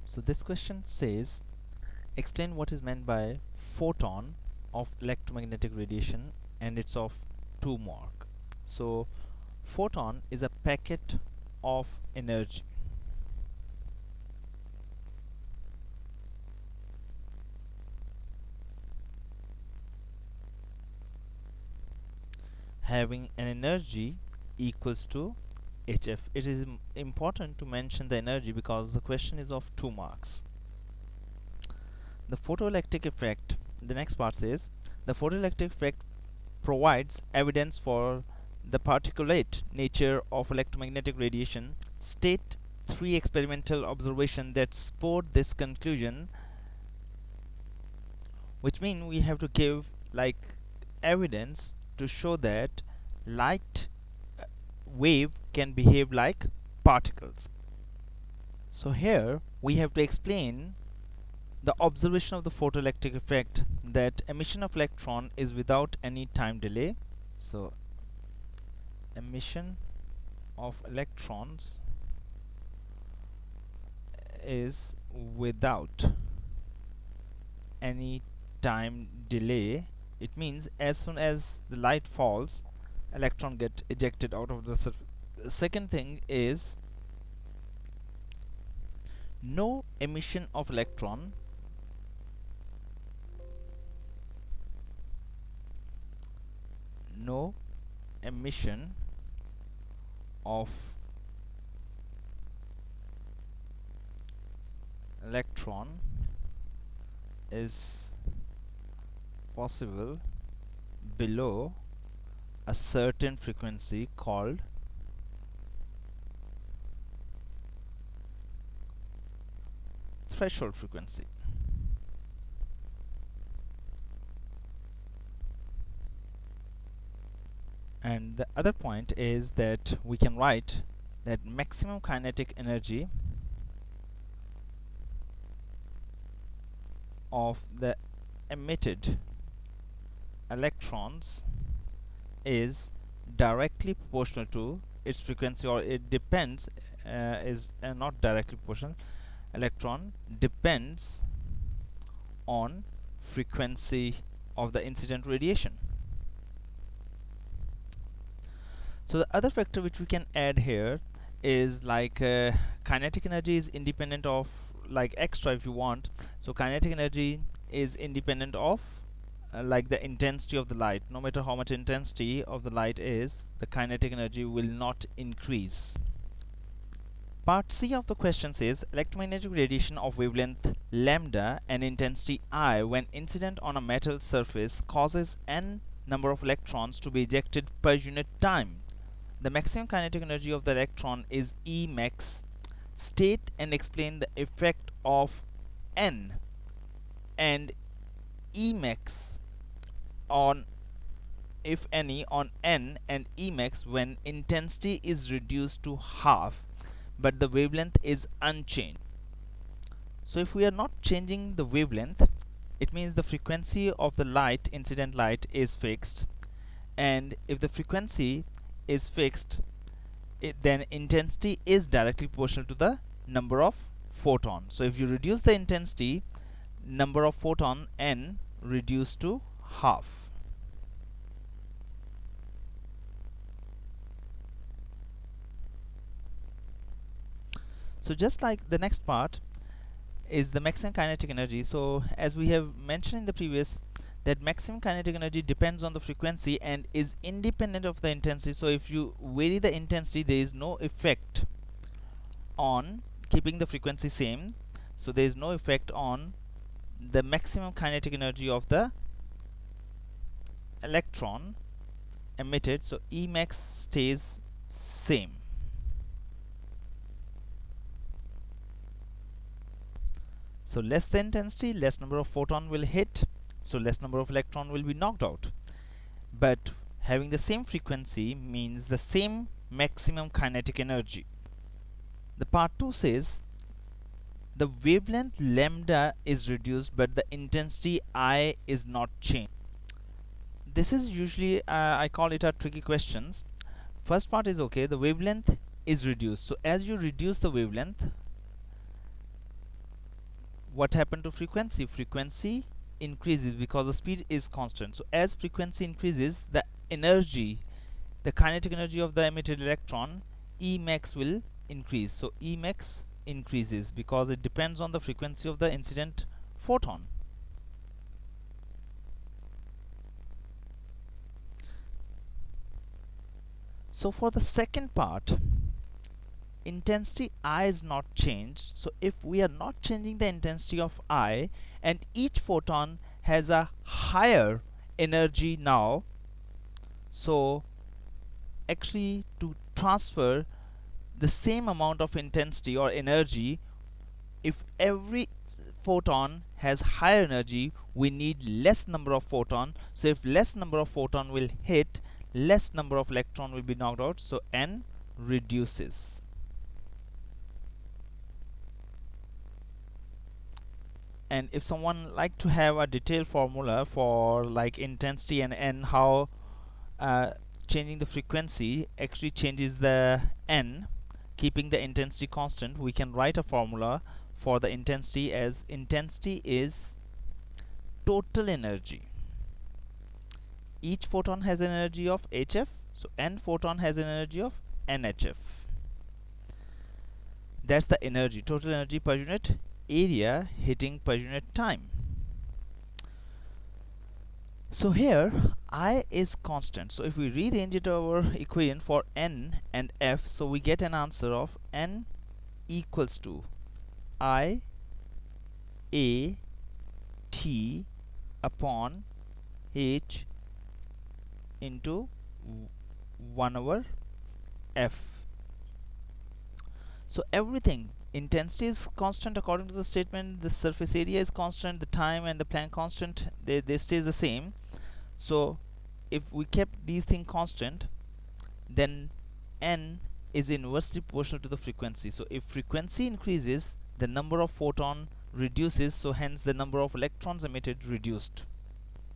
So this question says, explain what is meant by photon of electromagnetic radiation, and it's of 2 mark. So photon is a packet of energy having an energy equals to HF. It is important to mention the energy because the question is of 2 marks. The photoelectric effect, the next part says, the photoelectric effect provides evidence for the particulate nature of electromagnetic radiation. State 3 experimental observations that support this conclusion, which mean we have to give like evidence to show that light wave can behave like particles. So here we have to explain the observation of the photoelectric effect, that emission of electron is without any time delay. So emission of electrons is without any time delay. It means as soon as the light falls, electron get ejected out of the surface. The second thing is no emission of electron no emission of electron is possible below a certain frequency called threshold frequency. And the other point is that we can write that maximum kinetic energy of the emitted electrons is directly proportional to its frequency, or it depends, is not directly proportional. Electron depends on frequency of the incident radiation. So the other factor which we can add here is like kinetic energy is independent of like extra if you want. So kinetic energy is independent of like the intensity of the light. No matter how much intensity of the light is, the kinetic energy will not increase. Part C of the question says electromagnetic radiation of wavelength lambda and intensity I when incident on a metal surface causes n number of electrons to be ejected per unit time. The maximum kinetic energy of the electron is E max. State and explain the effect of n and E max on, if any, on n and E max when intensity is reduced to half but the wavelength is unchanged. So if we are not changing the wavelength, it means the frequency of the light, incident light, is fixed, and if the frequency is fixed, then intensity is directly proportional to the number of photons. So if you reduce the intensity, number of photon n reduced to half. So just like the next part is the maximum kinetic energy. So as we have mentioned in the previous, that maximum kinetic energy depends on the frequency and is independent of the intensity. So if you vary the intensity, there is no effect on keeping the frequency same. So there is no effect on the maximum kinetic energy of the electron emitted. So E max stays same. So less the intensity, less number of photon will hit, so less number of electron will be knocked out. But having the same frequency means the same maximum kinetic energy. The part 2 says the wavelength lambda is reduced but the intensity I is not changed. This is usually I call it a tricky questions. First part is okay, the wavelength is reduced. So as you reduce the wavelength, what happened to frequency? Frequency increases because the speed is constant. So as frequency increases, the energy, the kinetic energy of the emitted electron, E max, will increase. So E max increases because it depends on the frequency of the incident photon. So for the second part, intensity I is not changed. So if we are not changing the intensity of I, and each photon has a higher energy now, so actually to transfer the same amount of intensity or energy, if every photon has higher energy, we need less number of photon. So if less number of photon will hit, less number of electron will be knocked out, so N reduces. And if someone like to have a detailed formula for like intensity and N, how changing the frequency actually changes the N, keeping the intensity constant, we can write a formula for the intensity as intensity is total energy. Each photon has an energy of HF, so N photon has an energy of NHF. That's the energy, total energy per unit area hitting per unit time. So here I is constant, so if we rearrange it our equation for N and F, so we get an answer of N equals to I A T upon H into 1 over F. So everything, intensity is constant according to the statement, the surface area is constant, the time and the Planck constant, they stay the same. So if we kept these things constant, then N is inversely proportional to the frequency. So if frequency increases, the number of photon reduces, so hence the number of electrons emitted reduced.